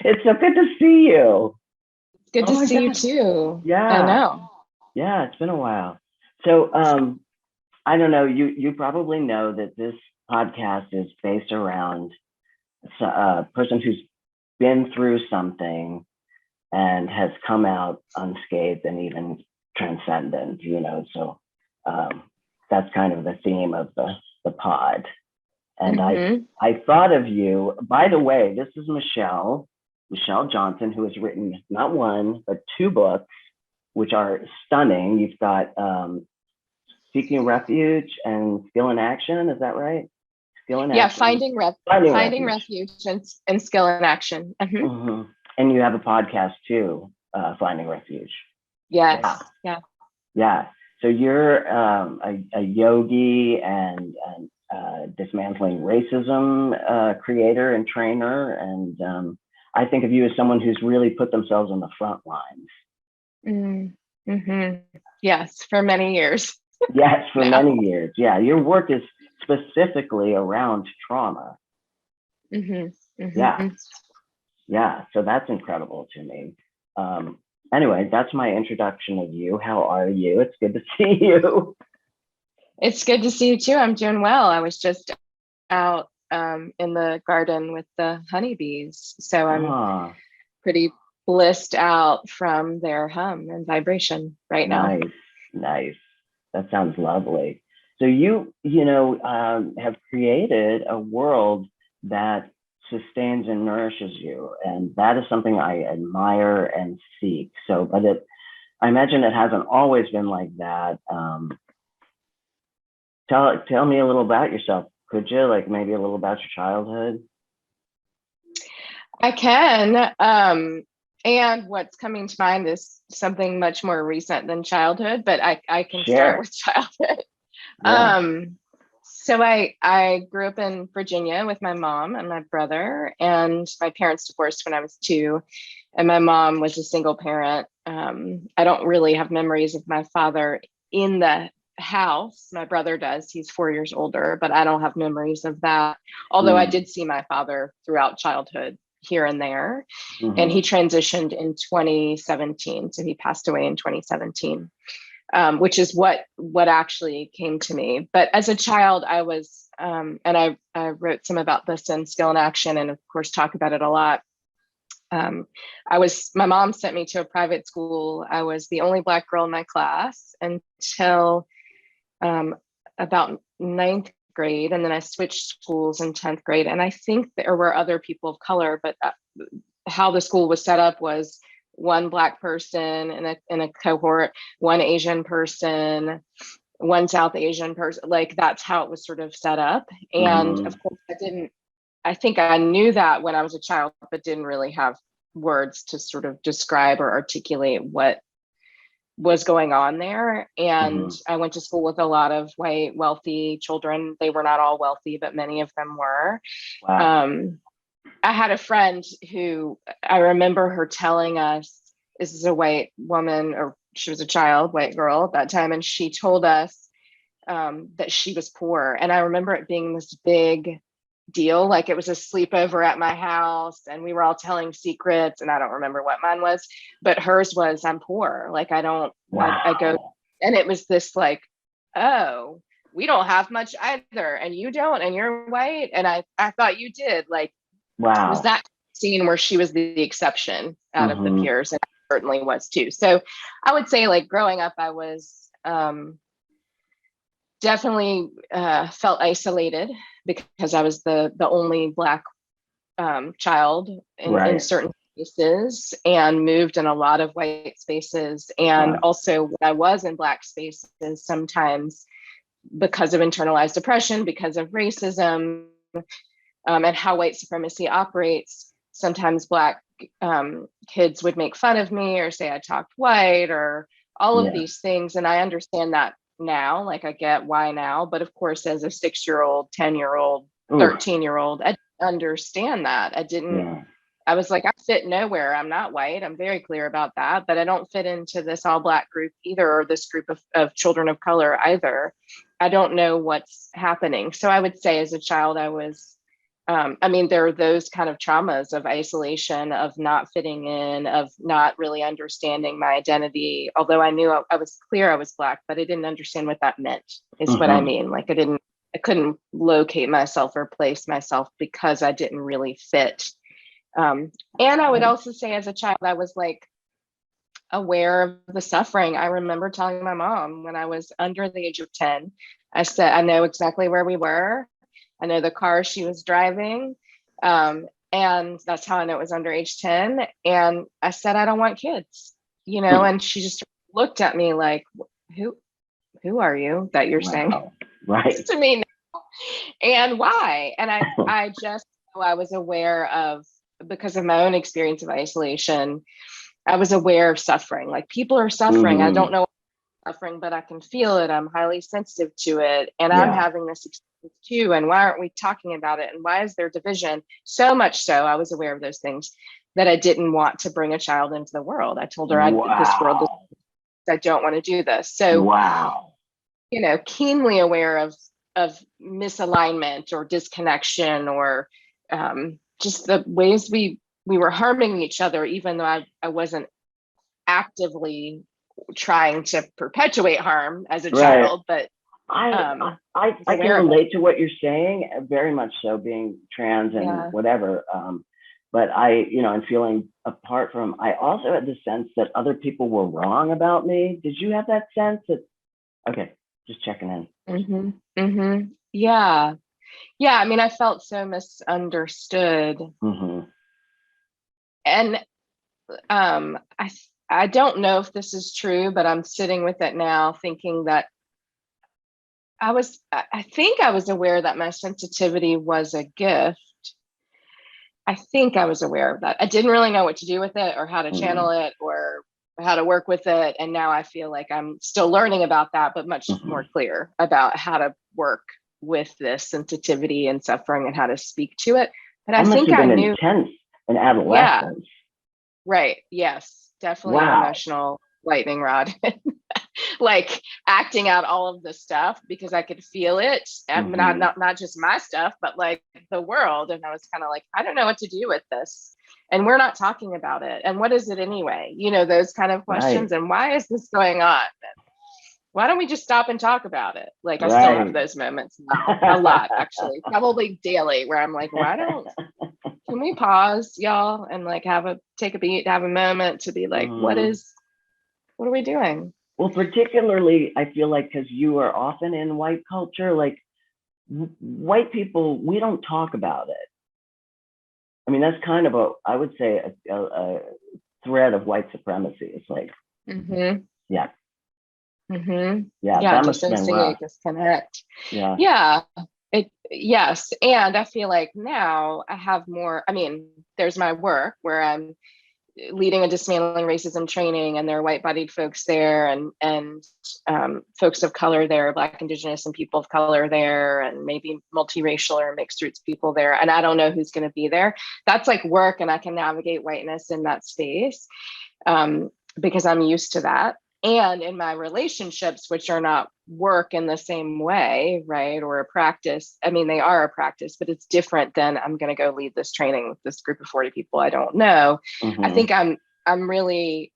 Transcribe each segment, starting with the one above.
It's so good to see you. It's good Oh to my see you God. too. I Yeah. know. Yeah, it's been a while. So, I don't know, you probably know that this podcast is based around a person who's been through something and has come out unscathed and even transcendent, so um, that's kind of the theme of the pod. And Hmm. I thought of you. By the way, this is Michelle Johnson, who has written not one but two books, which are stunning. You've got Seeking Refuge and Skill in Action. Is that right? Skill in Yeah, Action. Finding finding Refuge. refuge and skill in action. Mm-hmm. And you have a podcast too, Finding Refuge. Yes. Yeah. Yeah. Yeah. So you're a yogi and dismantling racism creator and trainer. And I think of you as someone who's really put themselves on the front lines. Mm-hmm. Yes, for many years. Yes, for now. many years. Yeah, your work is specifically around trauma. Mm-hmm. Yeah, Mm-hmm. yeah. So that's incredible to me. Anyway, that's my introduction of you. How are you? It's good to see you. It's good to see you too. I'm doing well. I was just out in the garden with the honeybees, so I'm Ah, pretty blissed out from their hum and vibration right now. nice, nice. That sounds lovely. So have created a world that sustains and nourishes you, and that is something I admire and seek. So, I imagine it hasn't always been like that. Tell me a little about yourself, could you? Like maybe a little about your childhood. I can. And what's coming to mind is something much more recent than childhood, but I can start Share. with childhood. Yeah. Um, so I grew up in Virginia with my mom and my brother, and my parents divorced when I was 2, and my mom was a single parent. I don't really have memories of my father in the house. My brother does. He's 4 years older, but I don't have memories of that. Although I Mm, did see my father throughout childhood here and there, and he mm-hmm. transitioned in 2017. So he passed away in 2017. Which is what actually came to me. But as a child, I was, and I wrote some about this in Skill and Action, and of course talk about it a lot. My mom sent me to a private school. I was the only Black girl in my class until about ninth grade, and then I switched schools in 10th grade. And I think there were other people of color, but how the school was set up was one Black person in a cohort, one Asian person, one South Asian person. Like that's how it was sort of set up. And Mm-hmm. of course, I think I knew that when I was a child, but didn't really have words to sort of describe or articulate what was going on there. And Mm-hmm. I went to school with a lot of white, wealthy children. They were not all wealthy, but many of them were. Wow. Um, I had a friend who I remember her telling us, this is a white woman, or she was a child, white girl at that time, and she told us that she was poor. And I remember it being this big deal, like it was a sleepover at my house, and we were all telling secrets, and I don't remember what mine was, but hers was, I'm poor. Like I go, Wow. and it was this like, oh, we don't have much either, and you don't, and you're white, and I thought you did. Like it was Wow. that scene where she was the exception out of the Mm-hmm. peers, and I certainly was too. So I would say, like, growing up, I was definitely felt isolated because I was the only Black child in Right. certain spaces, and moved in a lot of white spaces. And Wow. also when I was in Black spaces, sometimes because of internalized depression, because of racism, and how white supremacy operates, sometimes Black kids would make fun of me or say I talked white or all of Yeah. these things. And I understand that now, like I get why now. But of course, as a 6-year-old, 10-year-old, Ooh. 13-year-old, I didn't understand that. Yeah. I was like, I fit nowhere. I'm not white. I'm very clear about that, but I don't fit into this all Black group either, or this group of children of color either. I don't know what's happening. So I would say as a child, I was I mean, there are those kind of traumas of isolation, of not fitting in, of not really understanding my identity. Although I knew I was clear I was Black, but I didn't understand what that meant, is what I mean. Like I couldn't locate myself or place myself because I didn't really fit. And I would also say as a child, I was like aware of the suffering. I remember telling my mom when I was under the age of 10, I said, I know exactly where we were. I know the car she was driving. And that's how I know it was under age 10. And I said, I don't want kids, and she just looked at me like, who are you that you're saying right to me now? And why? And I just, I was aware of, because of my own experience of isolation, I was aware of suffering. Like, people are suffering. I don't know suffering, but I can feel it. I'm highly sensitive to it. And I'm having this experience too. And why aren't we talking about it? And why is there division? So much so I was aware of those things that I didn't want to bring a child into the world. I told her, this world, I don't want to do this. So, keenly aware of misalignment or disconnection, or just the ways we were harming each other, even though I wasn't actively trying to perpetuate harm as a child, but I can relate to what you're saying, very much so, being trans and whatever. But and feeling apart from, I also had the sense that other people were wrong about me. Did you have that sense? Okay, just checking in. Yeah. I mean, I felt so misunderstood. And I don't know if this is true, but I'm sitting with it now, thinking that I think I was aware that my sensitivity was a gift. I think I was aware of that. I didn't really know what to do with it, or how to channel it, or how to work with it. And now I feel like I'm still learning about that, but much more clear about how to work with this sensitivity and suffering and how to speak to it. But I think I knew intense in adolescence. Right. Yes. Definitely an emotional lightning rod. Like, acting out all of the stuff because I could feel it. Not just my stuff, but like the world. And I was kind of like, I don't know what to do with this. And we're not talking about it. And what is it anyway? Those kind of questions. And why is this going on? Why don't we just stop and talk about it? Like, I still have those moments now, a lot, actually, probably daily, where I'm like, can we pause, y'all, and like take a beat, have a moment to be like, what are we doing? Well, particularly, I feel like, because you are often in white culture, like, white people, we don't talk about it. I mean, that's kind of I would say a thread of white supremacy. It's like, that must have been rough. Disconnect. Yes. And I feel like now I have more, I mean, there's my work where I'm leading a dismantling racism training, and there are white-bodied folks there, and folks of color there, Black, Indigenous, and people of color there, and maybe multiracial or mixed roots people there. And I don't know who's going to be there. That's like work, and I can navigate whiteness in that space because I'm used to that. And in my relationships, which are not work in the same way, right, or a practice. I mean, they are a practice, but it's different than I'm going to go lead this training with this group of 40 people I don't know. I think I'm really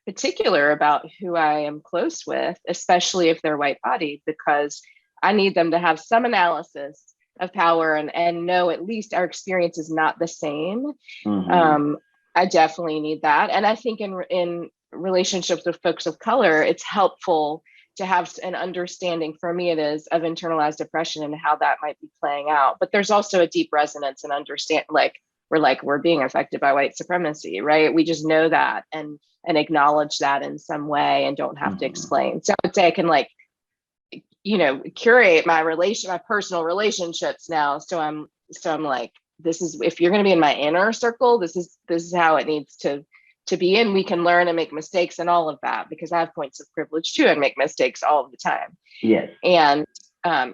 particular about who I am close with, especially if they're white-bodied, because I need them to have some analysis of power and know at least our experience is not the same. I definitely need that. And I think in relationships with folks of color, it's helpful to have an understanding, for me it is, of internalized oppression and how that might be playing out. But there's also a deep resonance and understand, we're being affected by white supremacy, right? We just know that and acknowledge that in some way and don't have to explain. So I would say I can curate my personal relationships now. So I'm like, this is, if you're going to be in my inner circle, this is how it needs to be, and we can learn and make mistakes and all of that, because I have points of privilege too and make mistakes all of the time. Yes. And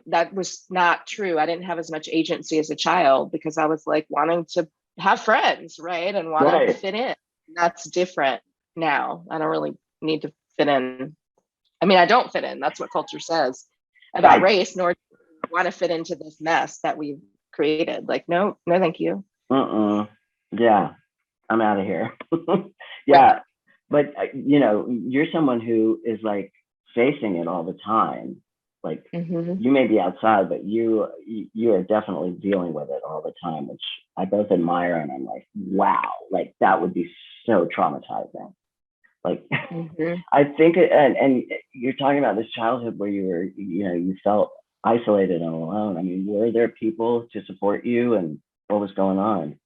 that was not true. I didn't have as much agency as a child because I was like wanting to have friends, right? And wanting to fit in. That's different now. I don't really need to fit in. I mean, I don't fit in. That's what culture says about race, nor do I want to fit into this mess that we've created. Like, no, thank you. Yeah, I'm out of here. Right. Yeah, but you're someone who is like facing it all the time. Like you may be outside, but you are definitely dealing with it all the time, which I both admire, and I'm like, wow, like that would be so traumatizing. Like I think and you're talking about this childhood where you were, you felt isolated and alone. I mean, were there people to support you, and what was going on?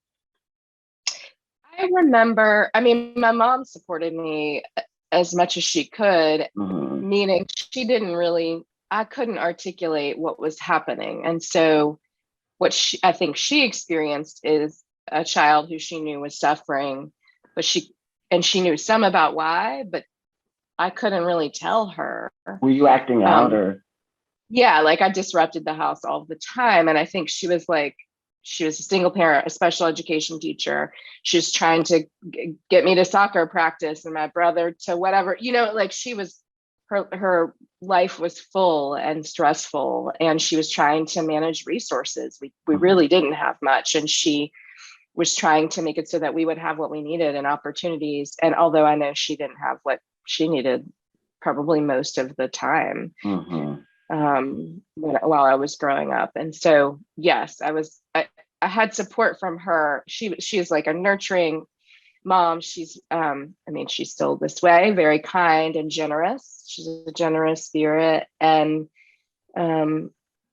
I remember, I mean, my mom supported me as much as she could, meaning she didn't really, I couldn't articulate what was happening. And so what I think she experienced is a child who she knew was suffering, but she knew some about why, but I couldn't really tell her. Were you acting out or? Yeah, like I disrupted the house all the time. And I think she was a single parent, a special education teacher. She was trying to get me to soccer practice and my brother to whatever, like her life was full and stressful, and she was trying to manage resources. We really didn't have much. And she was trying to make it so that we would have what we needed and opportunities. And although I know she didn't have what she needed probably most of the time, while I was growing up. And so, yes, I had support from her. She is like a nurturing mom. She's, she's still this way, very kind and generous. She's a generous spirit. And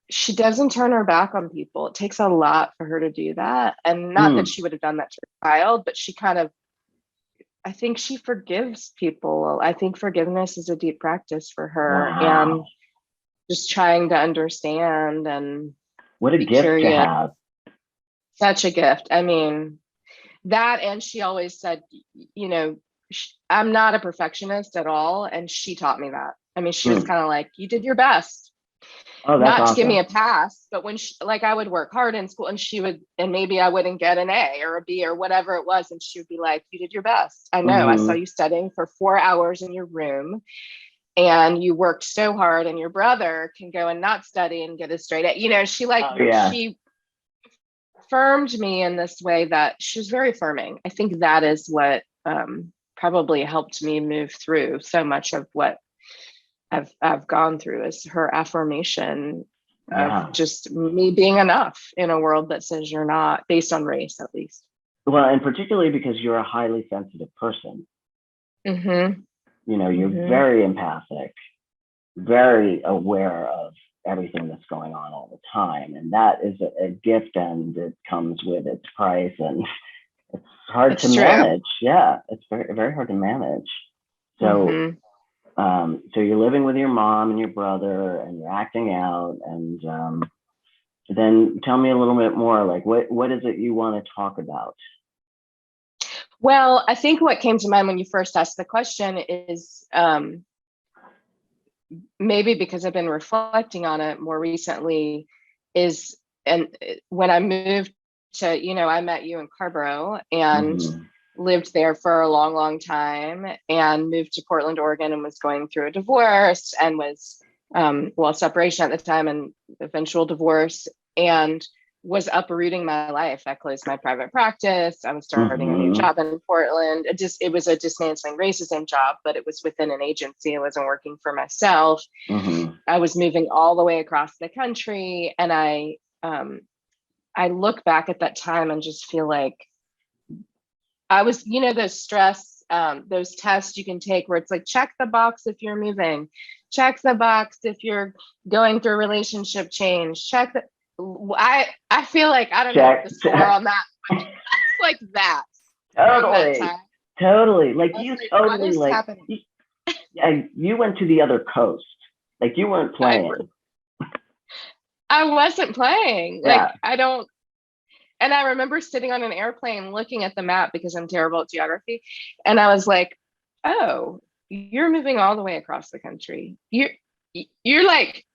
she doesn't turn her back on people. It takes a lot for her to do that. And not that she would have done that to her child, but she kind of, I think she forgives people. I think forgiveness is a deep practice for her. Wow. And just trying to understand and what a gift curious. To have. Such a gift. I mean, that, and she always said, I'm not a perfectionist at all. And she taught me that. I mean, she was kind of like, you did your best. Oh, that's not awesome. To give me a pass, but when I would work hard in school, and maybe I wouldn't get an A or a B or whatever it was. And she would be like, you did your best. I know. I saw you studying for 4 hours in your room. And you worked so hard, and your brother can go and not study and get a straight A. She affirmed me in this way that she was very affirming. I think that is what probably helped me move through so much of what I've gone through, is her affirmation of just me being enough in a world that says you're not, based on race, at least. Well, and particularly because you're a highly sensitive person. You're very empathic, very aware of everything that's going on all the time. And that is a gift, and it comes with its price, and it's hard to manage. Yeah, it's very, very hard to manage. So, so you're living with your mom and your brother, and you're acting out. And then tell me a little bit more, like what is it you want to talk about? Well, I think what came to mind when you first asked the question is maybe because I've been reflecting on it more recently, and when I moved to, I met you in Carborough and lived there for a long, long time, and moved to Portland, Oregon, and was going through a divorce, and was, separation at the time and eventual divorce, and was uprooting my life. I closed my private practice. I was starting a new job in Portland. It was a dismantling racism job, but it was within an agency. I wasn't working for myself. I was moving all the way across the country. And I look back at that time and just feel like I was, those stress, those tests you can take where it's like, check the box if you're moving, check the box if you're going through a relationship change, check the, I feel like, I don't know the score on that. It's like that. Totally. Like you totally like, you went to the other coast. Like you weren't playing. I wasn't playing. Like I don't. And I remember sitting on an airplane looking at the map because I'm terrible at geography. And I was like, oh, you're moving all the way across the country. You're like,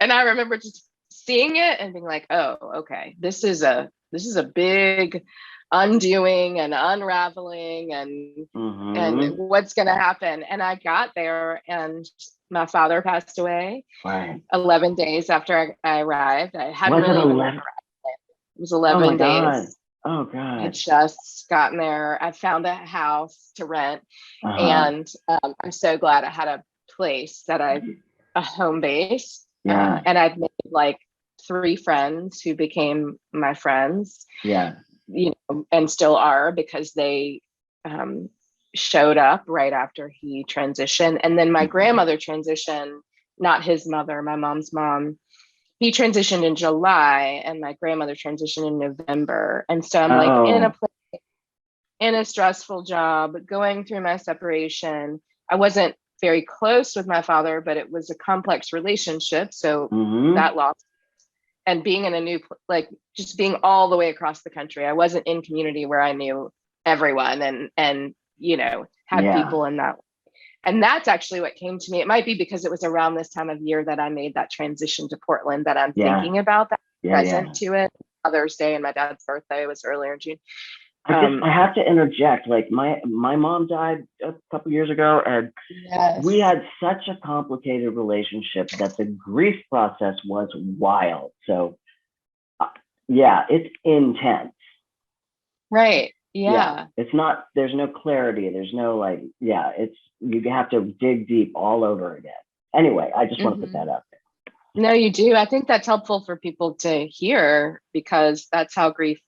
and I remember just seeing it and being like, oh, okay, this is a big undoing and unraveling and what's going to happen. And I got there, and my father passed away 11 days after I arrived. I hadn't really arrived. It was Oh my 11 God. days. Oh I had God. just gotten there. I found a house to rent, Uh-huh. and I'm so glad I had a place a home base. Yeah. And I'd made like 3 friends who became my friends, Yeah. and still are, because they um, showed up right after he transitioned. And then my Mhm. grandmother transitioned, not his mother, my mom's mom. He transitioned in July, and my grandmother transitioned in November. And so I'm like Oh. in a stressful job, going through my separation. I wasn't very close with my father, but it was a complex relationship. So Mm-hmm. that loss, and being in a like just being all the way across the country. I wasn't in community where I knew everyone and had Yeah. people in that. And that's actually what came to me. It might be because it was around this time of year that I made that transition to Portland that I'm Yeah. thinking about that, Yeah. present Yeah. to it. Mother's Day and my dad's birthday was earlier in June. I have to interject. Like my mom died a couple years ago, and we Yes. had such a complicated relationship that the grief process was wild. So uh, yeah, it's intense. Right. Yeah, Yeah. it's not. There's no clarity. There's no like. Yeah, it's you have to dig deep all over again. Anyway, I just want to put Hmm. that up there. No, you do. I think that's helpful for people to hear, because that's how grief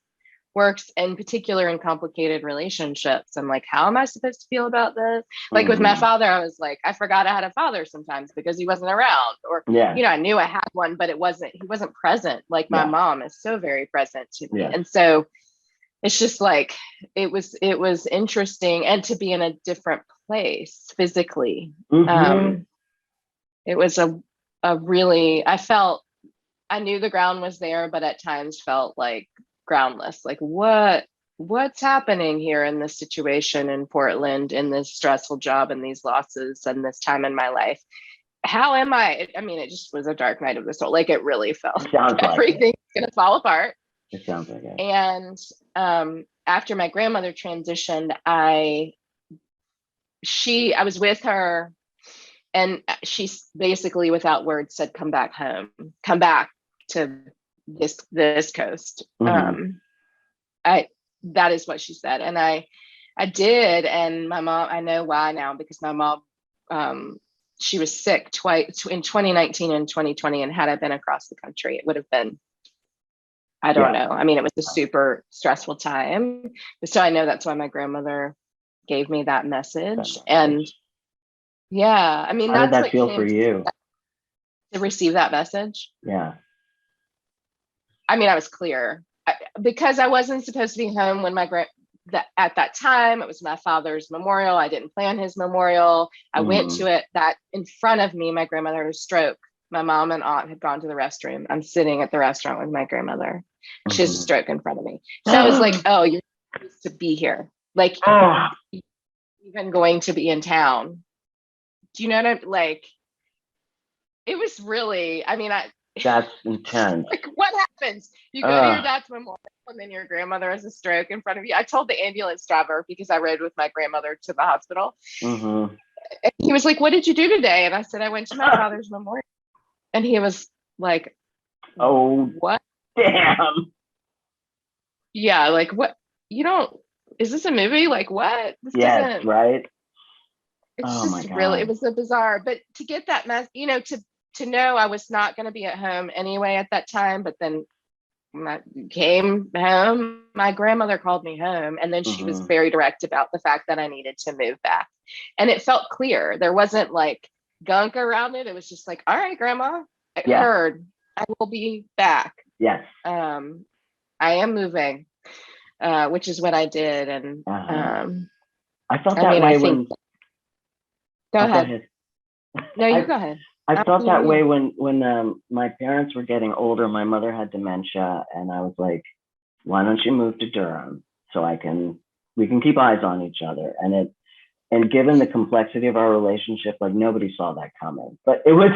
works, in particular in complicated relationships. I'm like, how am I supposed to feel about this? Like with my Mm-hmm. father, I was like, I forgot I had a father sometimes because he wasn't around. Or, Yeah, I knew I had one, but he wasn't present. Like my yeah, mom is so very present to me. yes. And so it's just like it was interesting, and to be in a different place physically. Mm-hmm. Um, it was a really, I knew the ground was there, but at times felt like groundless. Like what's happening here in this situation in Portland, in this stressful job and these losses and this time in my life? How am I? I mean, it just was a dark night of the soul. Like it really felt It like sounds like it. everything's gonna fall apart. It sounds like it. And after my grandmother transitioned, I was with her, and she basically without words said, come back home, come back to this coast. Mm-hmm. I That is what she said, and I did. And my mom, I know why now, because my mom, she was sick twice in 2019 and 2020, and had I been across the country, it would have been, I don't Yeah. know, I mean, it was a super stressful time. So I know that's why my grandmother gave me that That message. And message. yeah, I mean, How did that's that what feel for came you? to receive that message. Yeah. I mean, I was clear, because I wasn't supposed to be home when at that time. It was my father's memorial. I didn't plan his memorial. I went Mm-hmm. to it, that in front of me, my grandmother had a stroke. My mom and aunt had gone to the restroom. I'm sitting at the restaurant with my grandmother. She has a Mm-hmm. stroke in front of me. So I was like, oh, you're supposed to be here. Like, Oh, even going to be in town. Do you know what like? It was really, I mean, that's intense. like, what happens? You go to your Oh, dad's memorial, and then your grandmother has a stroke in front of you. I told the ambulance driver, because I rode with my grandmother to the hospital. mm-hmm. And he was like, what did you do today? And I said, I went to my father's memorial. And he was like, Oh, what? damn. Yeah, like, what? You don't, is this a movie? Like, what? This Yes, doesn't, right? it's Oh my just really, it God. was a bizarre, but to get that to know I was not going to be at home anyway at that time. But then I came home, my grandmother called me home, and then she was Mm-hmm. very direct about the fact that I needed to move back. And it felt clear. There wasn't like gunk around it. It was just like, all right, grandma, I Yeah. heard, I will be back. Yes. Um, I am moving, which is what I did. And Uh-huh. I felt I that mean, I way think, when, go oh, go ahead. ahead. No, you I go ahead. I I felt want to hear that way you. when my parents were getting older. My mother had dementia, and I was like, "Why don't you move to Durham so we can keep eyes on each other?" And given the complexity of our relationship, like nobody saw that coming. But it was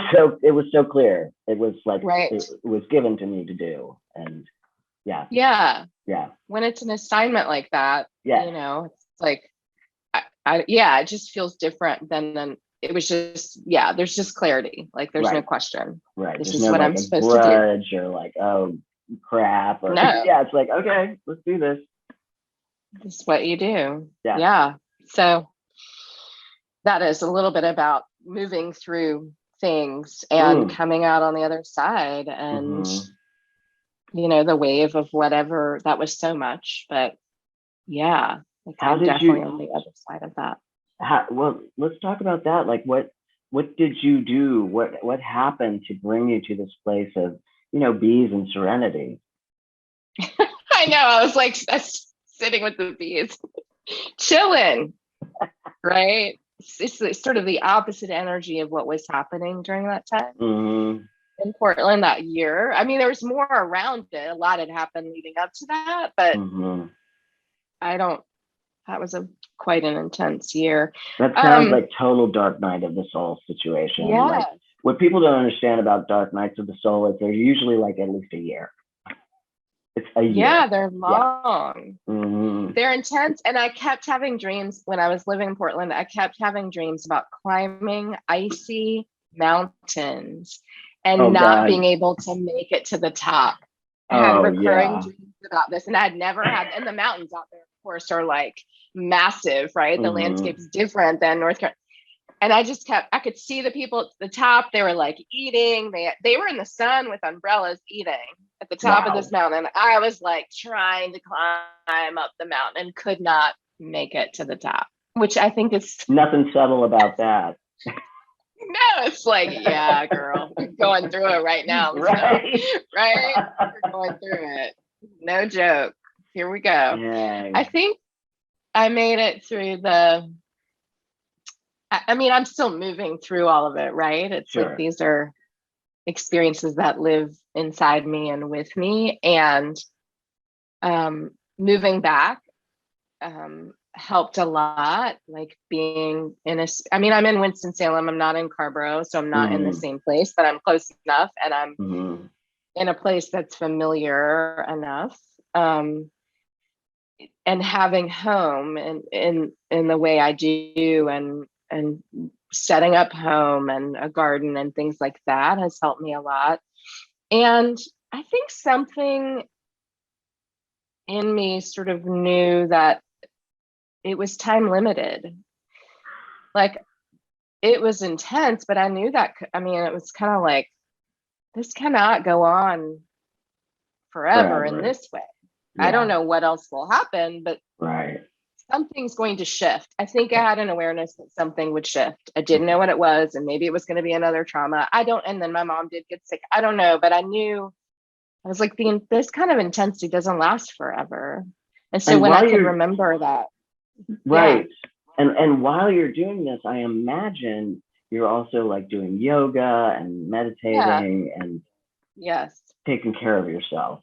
so clear. It was like Right. it was given to me to do, and yeah, Yeah. yeah, When it's an assignment like that, yes, it's like, yeah, it just feels different than it was just, yeah, there's just clarity. Like there's no right, question. right. This There's is no what like I'm a supposed to do. grudge or like, oh, crap or No, yeah, it's like, okay, let's do this. it's what you do. Yeah. Yeah. So that is a little bit about moving through things and Mm. coming out on the other side, and Hmm. the wave of whatever, that was so much. But yeah, like How I'm did definitely you on the other side of that. well, let's talk about that. Like what did you do? What happened to bring you to this place of, bees and serenity? I know. I was like sitting with the bees, chilling, right? It's sort of the opposite energy of what was happening during that time Hmm. in Portland that year. I mean, there was more around it. A lot had happened leading up to that, but Hmm. I don't, that was a quite an intense year. That sounds Um, like total dark night of the soul situation. Like yeah, what people don't understand about dark nights of the soul is they're usually like at least a year. It's a yeah, year. they're Yeah. long. Hmm. They're intense. And I kept having dreams when I was living in Portland. I kept having dreams about climbing icy mountains Oh and not being God. able to make it to the top. I had Oh recurring yeah. dreams about this, and I had never had, and the mountains out there, of course, are like massive, right? The Hmm. landscape's different than North Carolina. And I just kept, I could see the people at the top. They were like eating. They were in the sun with umbrellas eating at the top of this Wow. mountain. I was like trying to climb up the mountain and could not make it to the top, which I think is Nothing subtle about that. no, it's like, yeah, girl, we're going through it right now. So, Right. right? We're going through it. No joke. Here we go. I Dang. think I made it through I mean, I'm still moving through all of it, right? It's like Sure. these are experiences that live inside me and with me. And moving back helped a lot. Like being I mean, I'm in Winston-Salem, I'm not in Carborough, so I'm not in the Hmm. same place, but I'm close enough and I'm Hmm. in a place that's familiar enough. And having home in the way I do, and setting up home and a garden and things like that has helped me a lot. And I think something in me sort of knew that it was time limited. Like it was intense, but I knew that, I mean, it was kind of like, this cannot go on forever in Forever. this way. I don't Yeah. know what else will happen, but Right. something's going to shift. I think I had an awareness that something would shift. I didn't know what it was, and maybe it was going to be another trauma. I don't, and then my mom did get sick. I don't know, but I knew, I was like, this kind of intensity doesn't last forever. And so And when I while could you're remember that, yeah, right, and while you're doing this, I imagine you're also like doing yoga and yeah, meditating and yes, taking care of yourself.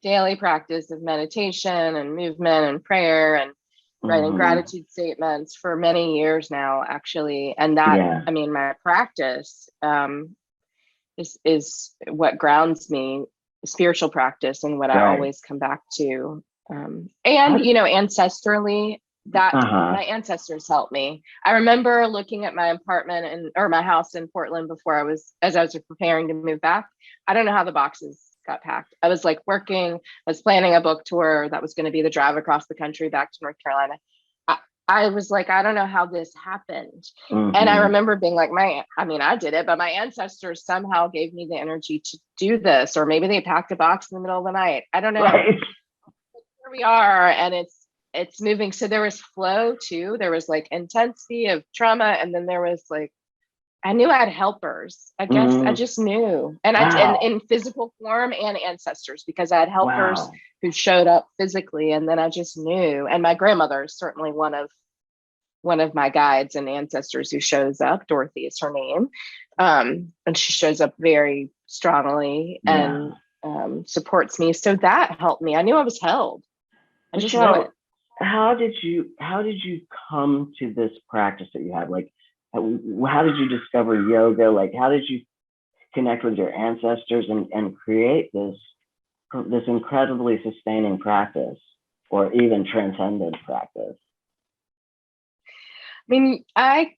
daily practice of meditation and movement and prayer and writing Hmm. gratitude statements for many years now, actually. And that, Yeah. I mean, my practice is what grounds me, spiritual practice, and what I Right. always come back to. How And did, ancestrally, that uh-huh. my ancestors helped me. I remember looking at my apartment or my house in Portland before as I was preparing to move back. I don't know how the boxes got packed. I was like working, I was planning a book tour that was going to be the drive across the country back to North Carolina. I was like, I don't know how this happened. And I Hmm. remember being like, I mean, I did it, but my ancestors somehow gave me the energy to do this. Or maybe they packed a box in the middle of the night. I don't know. Right. Here we are. And it's moving. So there was flow too. There was like intensity of trauma. And then there was like, I knew I had helpers. I guess I Hmm. just knew. And Wow. in physical form and ancestors, because I had helpers Wow. who showed up physically. And then I just knew. And my grandmother is certainly one of my guides and ancestors who shows up. Dorothy is her name. And she shows up very strongly Yeah. and supports me. So that helped me. I knew I was held. I just knew it. So how did you come to this practice that you have? Like, how did you discover yoga? Like, how did you connect with your ancestors and create this incredibly sustaining practice or even transcendent practice? I mean, I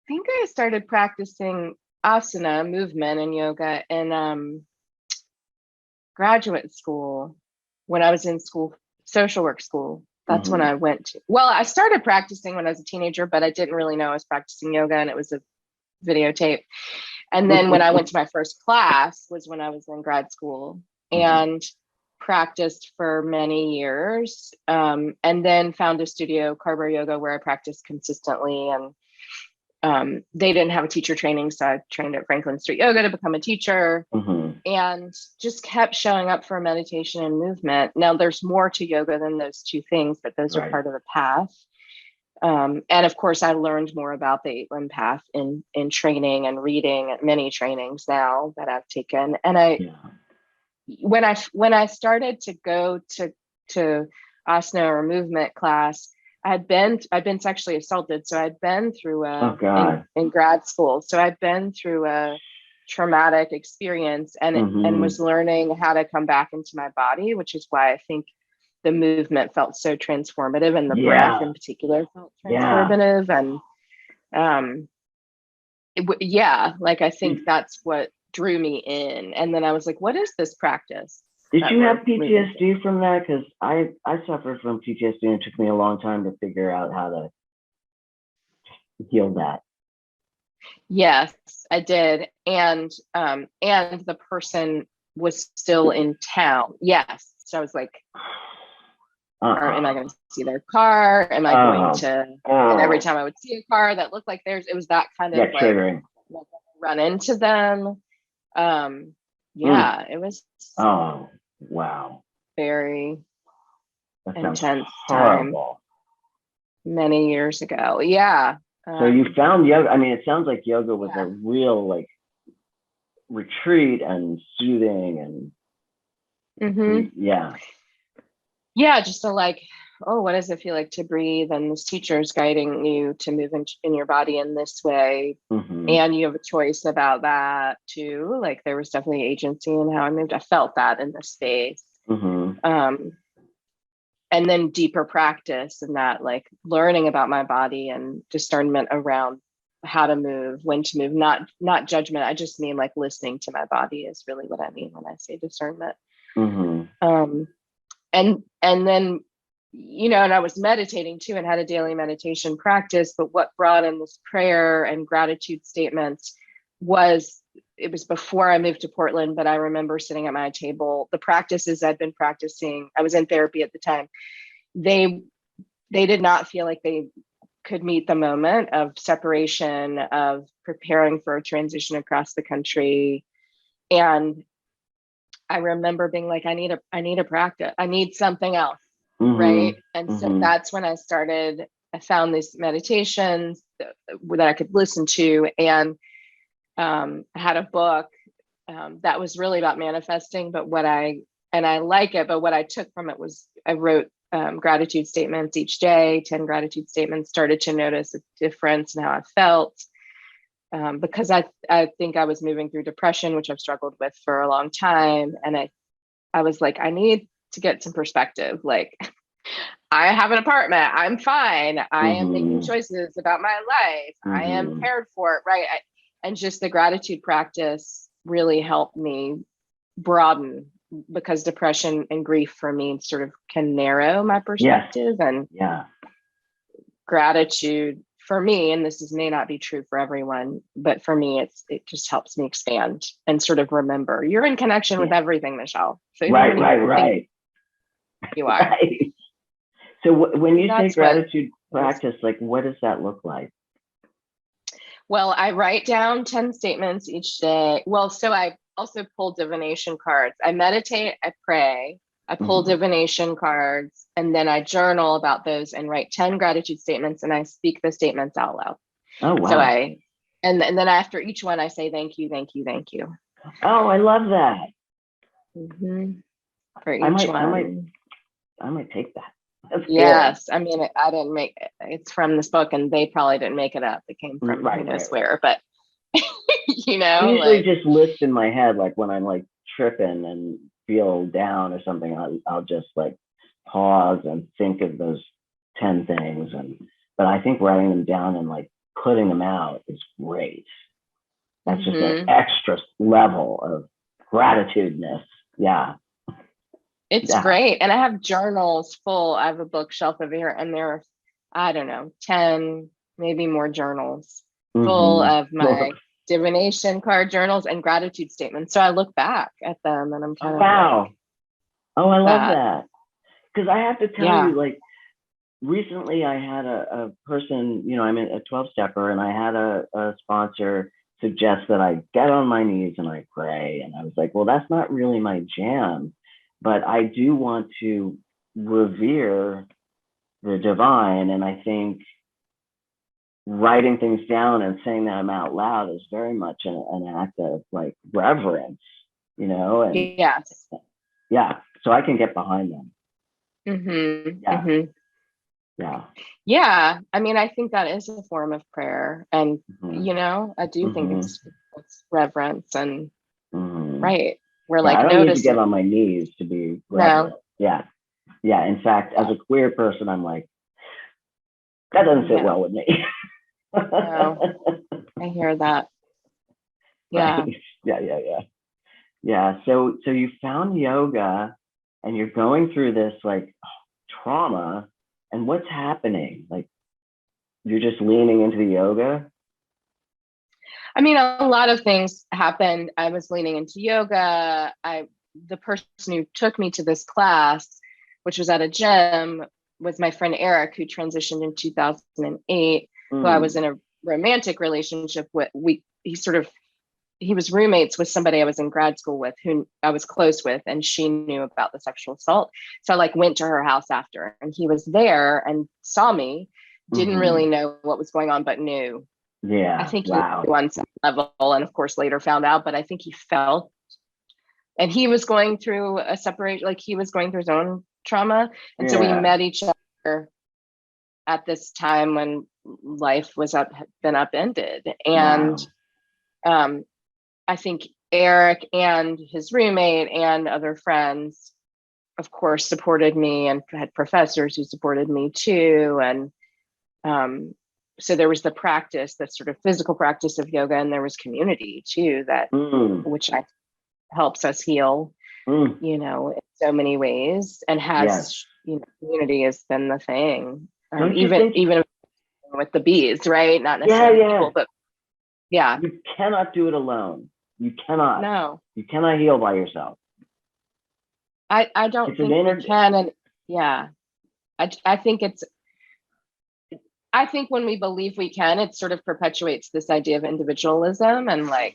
think I started practicing asana movement and yoga in graduate school, when I was in school, social work school, that's when Mhm. I went to, well, I started practicing when I was a teenager, but I didn't really know I was practicing yoga, and it was a videotape. And then when I went to my first class was when I was in grad school, Mhm. and practiced for many years. And then found a studio, Carver Yoga, where I practiced consistently. And they didn't have a teacher training, so I trained at Franklin Street Yoga to become a teacher, Mhm. and just kept showing up for meditation and movement. Now, there's more to yoga than those two things, but those are Right. part of the path. And of course, I learned more about the 8 limb path in training and reading at many trainings now that I've taken. And Yeah. when I started to go to asana or movement class, I'd been sexually assaulted, so I'd been through Oh God. in grad school, so I'd been through a traumatic experience, and Mhm. was learning how to come back into my body, which is why I think the movement felt so transformative, and the breath Yeah. in particular felt Yeah. transformative. And um yeah, like I think Did, that's what drew me in. And then I was like, what is this practice did that you have we're moving through? PTSD from that? Because I suffered from PTSD, and it took me a long time to figure out how to heal that. Yes, I did. And the person was still in town. Yes. So I was like, or am I going Uh-uh. to see their car? Am I going Oh. to, and every Oh. time I would see a car that looked like theirs, it was that kind of Yeah, like, triggering. run into them. Um, Mm. yeah, it was Oh. Wow. very That sounds intense time horrible. many years ago. Yeah. So you Um, found yoga. I mean, it sounds like yoga was a yeah. real like retreat and soothing hmm and yeah. Yeah, just to like, oh, what does it feel like to breathe? And this teacher is guiding you to move in your body in this way. Mm-hmm. And you have a choice about that too. Like there was definitely agency in how I moved. I felt that in the space. Mm-hmm. Um, and then deeper practice and that like learning about my body and discernment around how to move, when to move, not judgment. I just mean like listening to my body is really what I mean when I say discernment. Mm-hmm. Um, and then, and I was meditating too, and had a daily meditation practice. But what brought in this prayer and gratitude statements was, it was before I moved to Portland, but I remember sitting at my table, the practices I'd been practicing, I was in therapy at the time, they did not feel like they could meet the moment of separation, of preparing for a transition across the country. And I remember being like, I need a practice. I need something else. Mm-hmm. Right. And so Mm-hmm. that's when I found these meditations that I could listen to. And I had a book that was really about manifesting, and I like it, but what I took from it was I wrote gratitude statements each day, 10 gratitude statements, started to notice a difference in how I felt. Because I think I was moving through depression, which I've struggled with for a long time. And I was like, I need to get some perspective. Like, I have an apartment. I'm fine. I am making Mm-hmm. choices about my life. I am Mm-hmm. cared for. Right. And just the gratitude practice really helped me broaden, because depression and grief for me sort of can narrow my Yes. perspective. And Yeah. gratitude for me, and may not be true for everyone, but for me, it just helps me expand and sort of remember you're in connection with Yeah. everything, Michelle. So even Right. when you Right. don't think Right. you are, Right. So when and you say that's what gratitude was. practice, like what does that look like? Well, I write down 10 statements each day. Well, so I also pull divination cards. I meditate, I pray, I pull Mm-hmm. divination cards, and then I journal about those and write 10 gratitude statements, and I speak the statements out loud. Oh So wow. and then after each one, I say thank you, thank you, thank you. Oh, I love that. hmm For I each might I might one. I might take that. That's good. Yes. I mean, I didn't make it's from this book, and they probably didn't make it up. It came from who Right. knows Right. Right. where, but I usually like, just list in my head, like when I'm like tripping and feel down or something, I'll just like pause and think of those 10 things. But I think writing them down and like putting them out is great. That's just an hmm extra level of gratitudeness. Yeah. It's Yeah. great. And I have journals full. I have a bookshelf over here, and there are, I don't know, 10, maybe more journals full Mm-hmm. of my divination card journals and gratitude statements. So I look back at them and I'm kind of Wow. like Oh, I love that. that. Because I have to tell Yeah. you, like, recently I had a person, I'm a 12 stepper, and I had a sponsor suggest that I get on my knees and I pray. And I was like, well, that's not really my jam, but I do want to revere the divine. And I think writing things down and saying them out loud is very much an act of like reverence, and Yes. yeah, so I can get behind them. Mm-hmm. Yeah. Mm-hmm. Yeah. Yeah. I mean, I think that is a form of prayer. And, Mm-hmm. I do think Mm-hmm. it's reverence and Mm-hmm. right. We're Yeah, I like don't need to get noticing. on my knees to be No. reverent. Yeah. Yeah. In fact, as a queer person, I'm like, that doesn't sit well with me. No. I hear that. Yeah. Right. Yeah. Yeah. Yeah. Yeah. So you found yoga and you're going through this like trauma, and what's happening? Like, you're just leaning into the yoga? I mean, a lot of things happened. I was leaning into yoga. The person who took me to this class, which was at a gym, was my friend Eric, who transitioned in 2008, who I was in a romantic relationship with. He was roommates with somebody I was in grad school with, who I was close with, and she knew about the sexual assault. So I like went to her house after, and he was there and saw me, didn't really know what was going on, but knew. I Yeah. think he Wow. knew on some level, and of course later found out, but I think he felt, and he was going through a separation, like he was going through his own trauma. And so we met each other at this time when life had been upended. And I think Eric and his roommate and other friends, of course, supported me, and had professors who supported me too. And so there was the practice, the sort of physical practice of yoga, and there was community too, which helps us heal, in so many ways, and has, community has been the thing. Even with the bees, right? Not necessarily people, but yeah. You cannot do it alone. You cannot. No. You cannot heal by yourself. I don't think we can. And yeah, I think when we believe we can, it sort of perpetuates this idea of individualism and like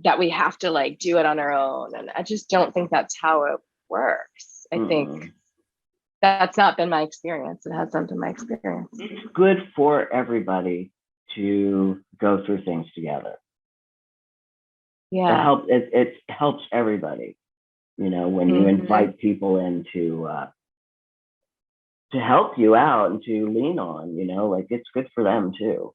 that we have to like do it on our own. And I just don't think that's how it works. I think that's not been my experience. It hasn't been my experience. It's good for everybody to go through things together. Yeah. It helps everybody, when you invite people in to help you out and to lean on, like it's good for them too.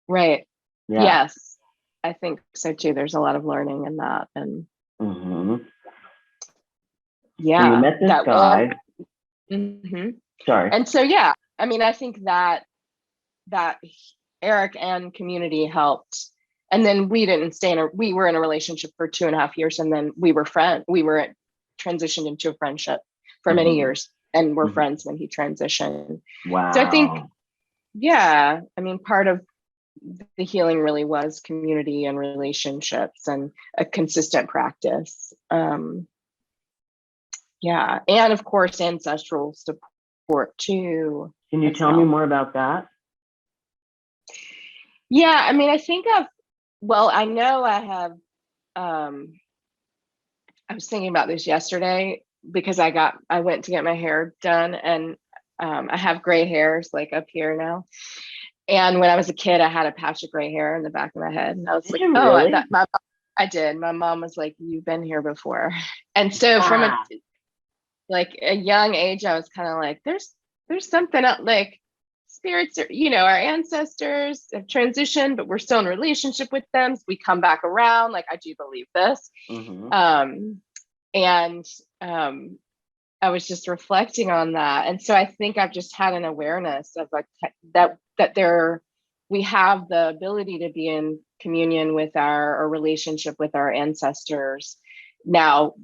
Right. Yeah. Yes, I think so too. There's a lot of learning in that. And yeah. So you met this guy. Sorry. And so, yeah, I mean, I think that Eric and community helped. And then we didn't we were in a relationship for 2.5 years, and then we were transitioned into a friendship for many years, and we're friends when he transitioned. Wow. So I think, yeah, I mean, part of the healing really was community and relationships and a consistent practice. Yeah. And of course, ancestral support too. Can you tell me more about that? Yeah. I mean, I know I have, I was thinking about this yesterday because I went to get my hair done, and I have gray hairs like up here now. And when I was a kid, I had a patch of gray hair in the back of my head. And I was Did really? I did. My mom was like, you've been here before. And so from a young age, I was kind of like, there's something else, like spirits are, our ancestors have transitioned, but we're still in relationship with them. So we come back around. Like, I do believe this. I was just reflecting on that. And so I think I've just had an awareness of like that we have the ability to be in communion with our relationship with our ancestors now,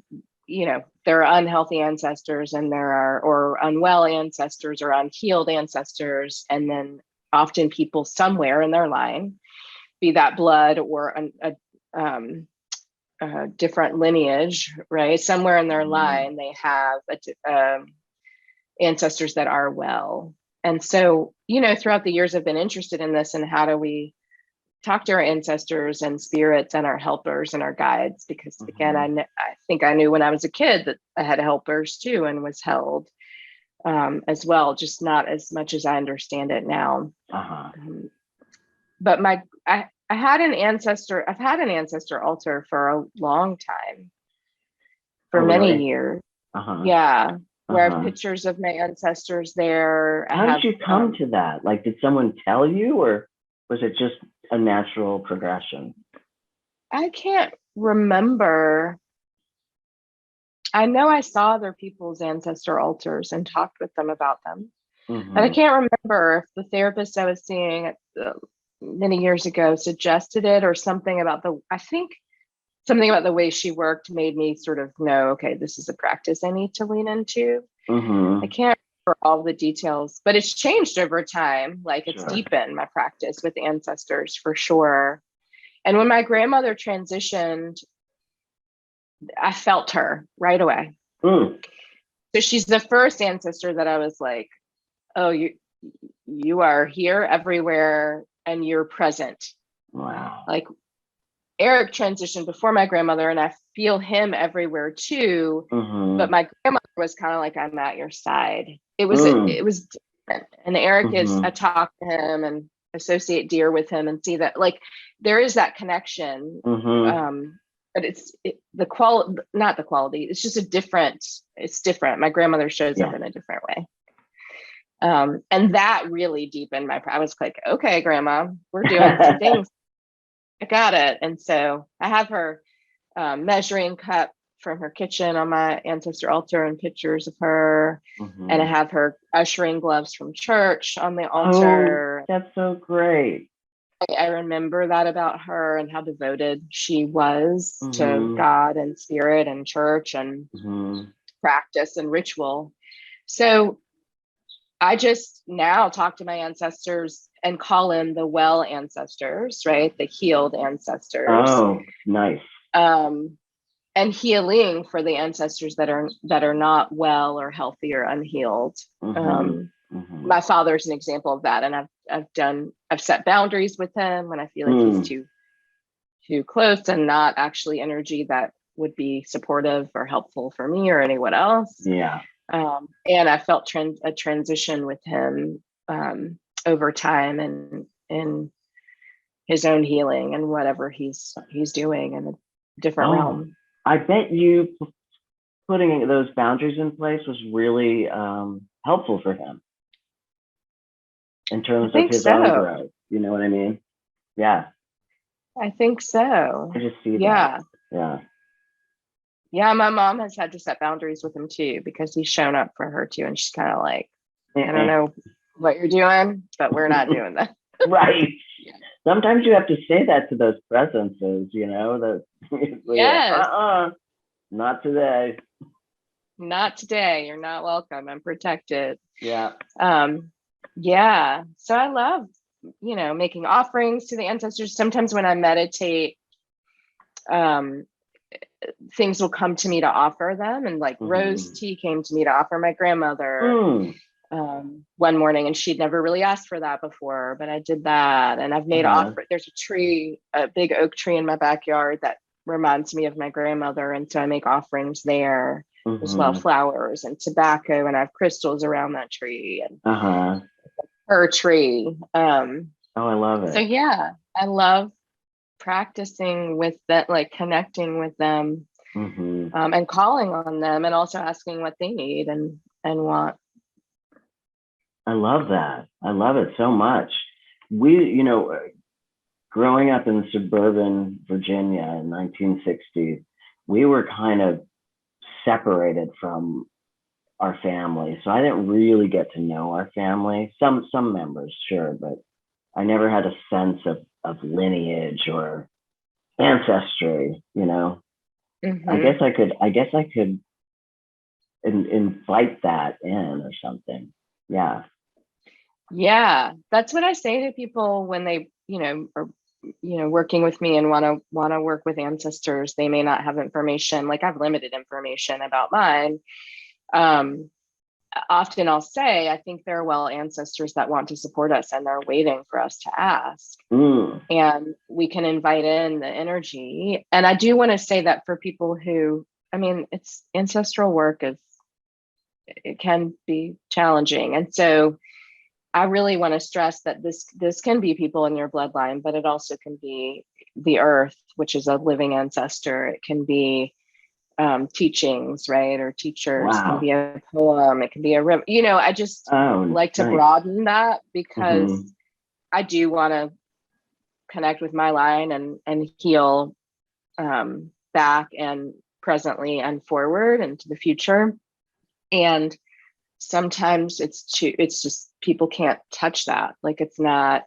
there are unhealthy ancestors and or unwell ancestors or unhealed ancestors. And then often people somewhere in their line, be that blood or a different lineage, right? Somewhere in their line, they have ancestors that are well. And so, throughout the years, I've been interested in this, and how do we talk to our ancestors and spirits and our helpers and our guides? Because again, I think I knew when I was a kid that I had helpers too, and was held as well, just not as much as I understand it now. But I had an ancestor. I've had an ancestor altar for a long time, for many years. Yeah, where I have pictures of my ancestors there. How did you come to that? Like, did someone tell you, or was it just a natural progression? I can't remember. I know I saw other people's ancestor altars and talked with them about them. And I can't remember if the therapist I was seeing many years ago suggested it, or something about something about the way she worked made me sort of know, okay, this is a practice I need to lean into. I can't remember all the details, but it's changed over time. Like, it's deepened my practice with ancestors for sure. And when my grandmother transitioned, I felt her right away. So she's the first ancestor that I was like, oh, you are here everywhere and you're present. Wow. Like, Eric transitioned before my grandmother, and I feel him everywhere too. But my grandmother was kind of like, I'm at your side. It was different. And Eric is, I talk to him and associate dear with him and see that, like, there is that connection. But it's the quality, not the quality. It's just it's different. My grandmother shows up in a different way. And that really deepened I was like, okay, grandma, we're doing some things. I got it. And so I have her measuring cup from her kitchen on my ancestor altar, and pictures of her. And I have her ushering gloves from church on the altar. Oh, that's so great. I remember that about her, and how devoted she was to God and spirit and church and practice and ritual. So I just now talk to my ancestors and call in the well ancestors, right? The healed ancestors. Oh, nice. And healing for the ancestors that are not well or healthy or unhealed. My father's an example of that. And I've set boundaries with him when I feel like he's too close and not actually energy that would be supportive or helpful for me or anyone else. Yeah. And I felt a transition with him over time, and in his own healing and whatever he's doing in a different realm. I bet you putting those boundaries in place was really helpful for him in terms of his own growth. You know what I mean? Yeah. I think so. I just see that. Yeah. Yeah, my mom has had to set boundaries with him too, because he's shown up for her too. And she's kind of like, I don't know what you're doing, but we're not doing that. Right. Sometimes you have to say that to those presences, that yes. Not today. Not today. You're not welcome. I'm protected. Yeah. Yeah. So I love, making offerings to the ancestors. Sometimes when I meditate, things will come to me to offer them, and like rose tea came to me to offer my grandmother one morning, and she'd never really asked for that before, but I did that. And I've made there's a big oak tree in my backyard that reminds me of my grandmother, and so I make offerings there as well, flowers and tobacco, and I have crystals around that tree and her tree. I love it. So yeah, I love practicing with that, like connecting with them, and calling on them, and also asking what they need and want. I love that. I love it so much. We, growing up in suburban Virginia in 1960s, we were kind of separated from our family. So I didn't really get to know our family. Some members, sure, but I never had a sense of lineage or ancestry, Mhm. I guess I could invite that in or something. Yeah. Yeah, that's what I say to people when they, are, working with me and want to work with ancestors. They may not have information, like I've limited information about mine. Um, Often I'll say, I think there are well ancestors that want to support us and they're waiting for us to ask. Mm. And we can invite in the energy. And I do want to say that for people who, it's ancestral work it can be challenging. And so I really want to stress that this can be people in your bloodline, but it also can be the earth, which is a living ancestor. It can be teachings, right? Or teachers. It can Wow. be a poem. It can be a I just Oh, like to nice. broaden that because Mm-hmm. I do want to connect with my line and heal back and presently and forward into the future. And sometimes it's just people can't touch that. Like it's not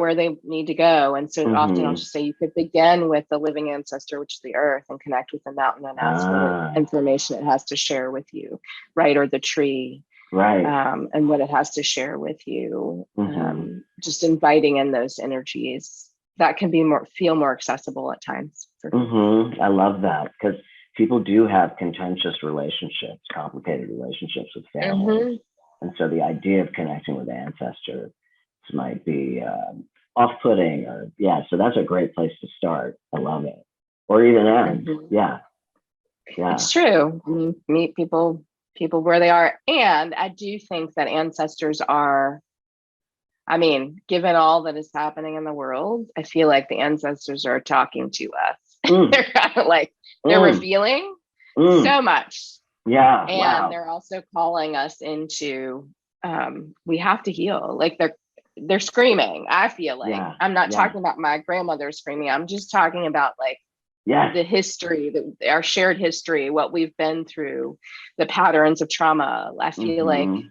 where they need to go. And so often I'll Mm-hmm. just say you could begin with the living ancestor, which is the earth, and connect with the mountain and ask for what Ah, information it has to share with you, right? Or the tree, right. and what it has to share with you. Mm-hmm. Just inviting in those energies that can feel more accessible at times for people. Mm-hmm. I love that because people do have contentious relationships, complicated relationships with family. Mm-hmm. And so the idea of connecting with ancestors might be off-putting or, yeah, so that's a great place to start. I love it. Or even end. Mm-hmm. Yeah. Yeah. It's true. Meet people where they are. And I do think that ancestors are, given all that is happening in the world, I feel like the ancestors are talking to us. Mm, They're kind of like, they're mm, revealing mm. so much. Yeah. And Wow. they're also calling us into, we have to heal. Like they're screaming. I feel like Yeah. I'm not Yeah. talking about my grandmother screaming. I'm just talking about like Yes. the history, our shared history, what we've been through, the patterns of trauma. I feel like Mm-hmm.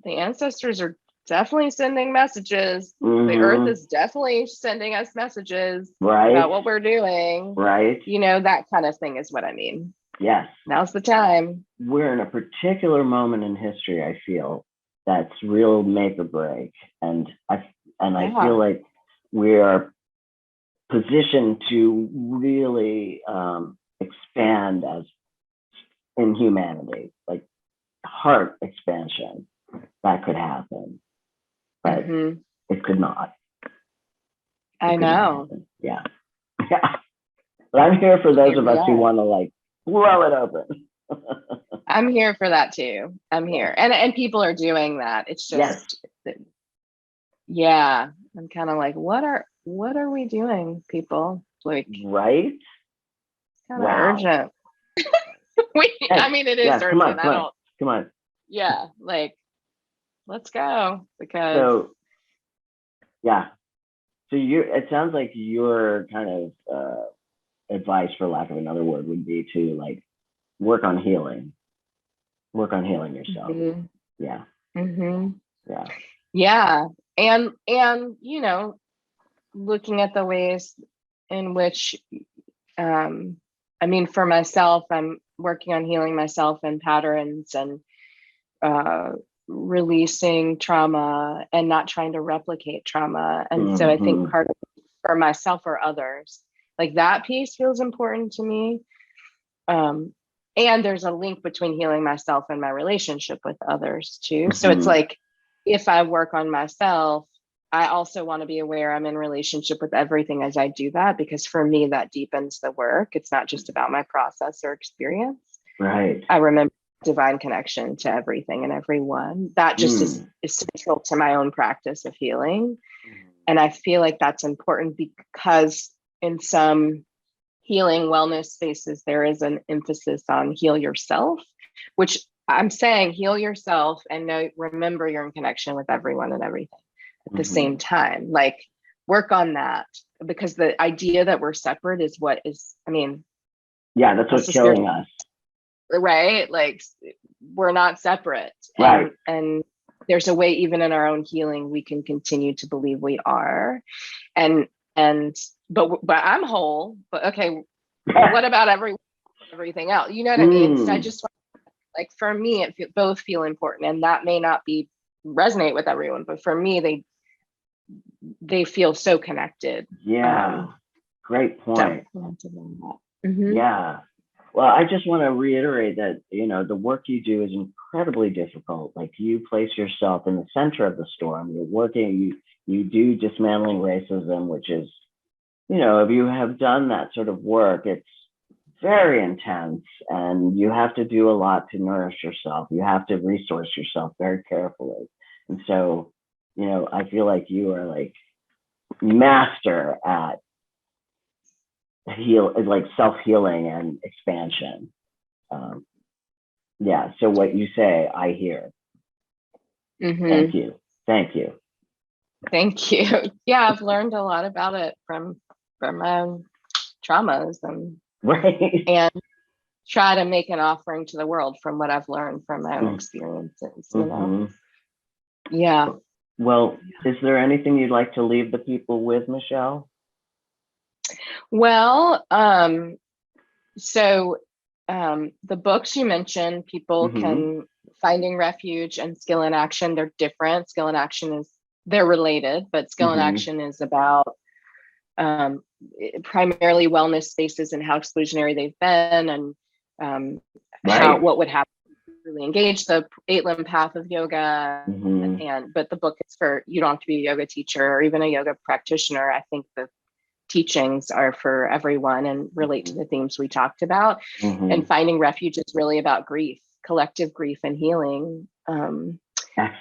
the ancestors are definitely sending messages. The earth Mm-hmm. is definitely sending us messages about Right. what we're doing. Right. That kind of thing is what I mean. Yes. Now's the time. We're in a particular moment in history, I feel, that's real make or break. And I feel Yeah. like we are positioned to really expand as in humanity, like heart expansion that could happen, but Hmm. it could not. I It could not know. happen. Yeah. Yeah. But I'm here for those Here of we us who are. want to like blow it open. I'm here for that too. I'm Yes. here. And people are doing that. It's Yes. just yeah. I'm kind of like, what are we doing, people? Like Right. kind of Wow. urgent. I Yes. mean, it is Yes. Come on. urgent. I Come on. don't, Come on. yeah, like, let's go because, So yeah. So it sounds like your kind of advice, for lack of another word, would be to like work on healing, work on healing yourself. hmm Yeah. hmm Yeah. yeah. And, looking at the ways in which, um, for myself, I'm working on healing myself and patterns and, uh, releasing trauma and not trying to replicate trauma. And so I think Mm-hmm. part of for myself or others, like that piece feels important to me. Um, and there's a link between healing myself and my relationship with others too. So it's Mm-hmm. like if I work on myself, I also want to be aware I'm in relationship with everything as I do that, because for me, that deepens the work. It's not just about my process or experience. Right. I remember divine connection to everything and everyone. That just is Mm. essential to my own practice of healing. And I feel like that's important because in some healing wellness spaces, there is an emphasis on heal yourself, which I'm saying heal yourself and remember you're in connection with everyone and everything at the Mm-hmm. same time. Like work on that because the idea that we're separate is what is, Yeah, that's that's what's the killing spiritual, us. right? Like we're not separate. Right. And there's a way, even in our own healing, we can continue to believe we are. And, and, but I'm whole, but okay, what about everything else? You know what I mean? So I just like, for me, both feel important, and that may not be resonate with everyone, but for me, they feel so connected. Yeah. Great point. Mm-hmm. Yeah. Well, I just want to reiterate that, the work you do is incredibly difficult. Like, you place yourself in the center of the storm. You're working, you do dismantling racism, which is, if you have done that sort of work, it's very intense, and you have to do a lot to nourish yourself. You have to resource yourself very carefully. And so, I feel like you are like master at self-healing and expansion. Yeah. So what you say, I hear. Mm-hmm. Thank you. Thank you. Thank you. Yeah, I've learned a lot about it from my own traumas, and try to make an offering to the world from what I've learned from my own experiences. Yeah. Well, is there anything you'd like to leave the people with, Michelle? Well, so the books you mentioned, people can Finding Refuge and Skill in Action. They're different. Skill in Action they're related, but Skill in Action is about primarily wellness spaces and how exclusionary they've been, and what would happen to really engage the 8-limb path of yoga. But the book is for, you don't have to be a yoga teacher or even a yoga practitioner. I think the teachings are for everyone and relate to the themes we talked about. And Finding Refuge is really about grief, collective grief and healing.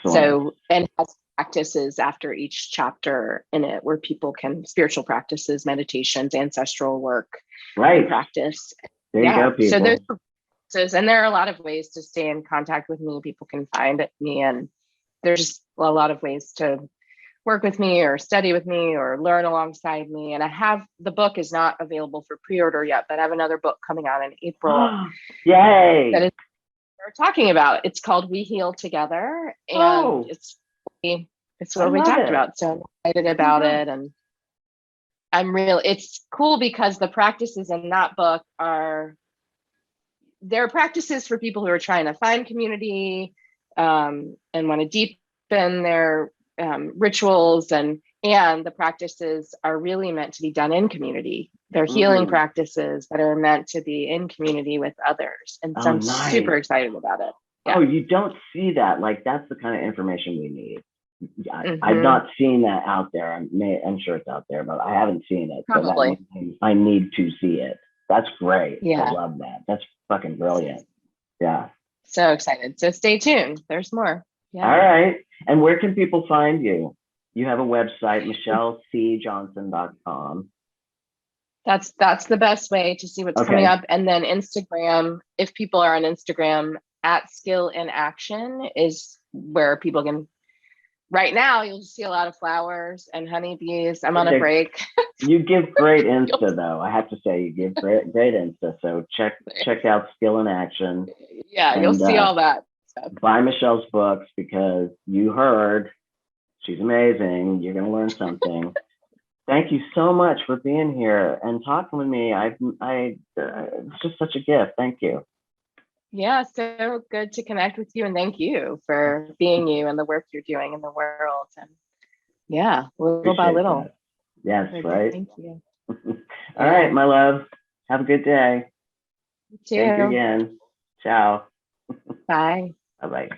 So, and has practices after each chapter in it, where people can, spiritual practices, meditations, ancestral work, practice. There you go, people. So there's, and there are a lot of ways to stay in contact with me. People can find me, and there's a lot of ways to work with me or study with me or learn alongside me. And the book is not available for pre-order yet, but I have another book coming out in April. Yay! That is we're talking about. It's called We Heal Together, and it's what we talked about. So I'm excited about it, and it's cool because the practices in that book they're practices for people who are trying to find community, and want to deepen their rituals, and the practices are really meant to be done in community. They're healing practices that are meant to be in community with others. And so I'm super excited about it. Yeah. Oh, you don't see that. Like, that's the kind of information we need. I've not seen that out there. I'm sure it's out there, but I haven't seen it. Probably. So that means I need to see it. That's great. Yeah. I love that. That's fucking brilliant. Yeah. So excited. So stay tuned. There's more. Yeah. All right. And where can people find you? You have a website, michellcjohnson.com. That's the best way to see what's coming up. And then Instagram, if people are on Instagram, @skillinAction is where people can. Right now, you'll see a lot of flowers and honeybees. I'm on a break. You give great Insta, though. I have to say, you give great Insta. So check out Skill in Action. Yeah, and you'll see all that stuff. Buy Michelle's books, because you heard she's amazing. You're going to learn something. Thank you so much for being here and talking with me. It's just such a gift. Thank you. Yeah, so good to connect with you, and thank you for being you and the work you're doing in the world. And little by little. That. Yes, right. Thank you. All right, my love. Have a good day. You too. Thank you again. Ciao. Bye. Bye-bye.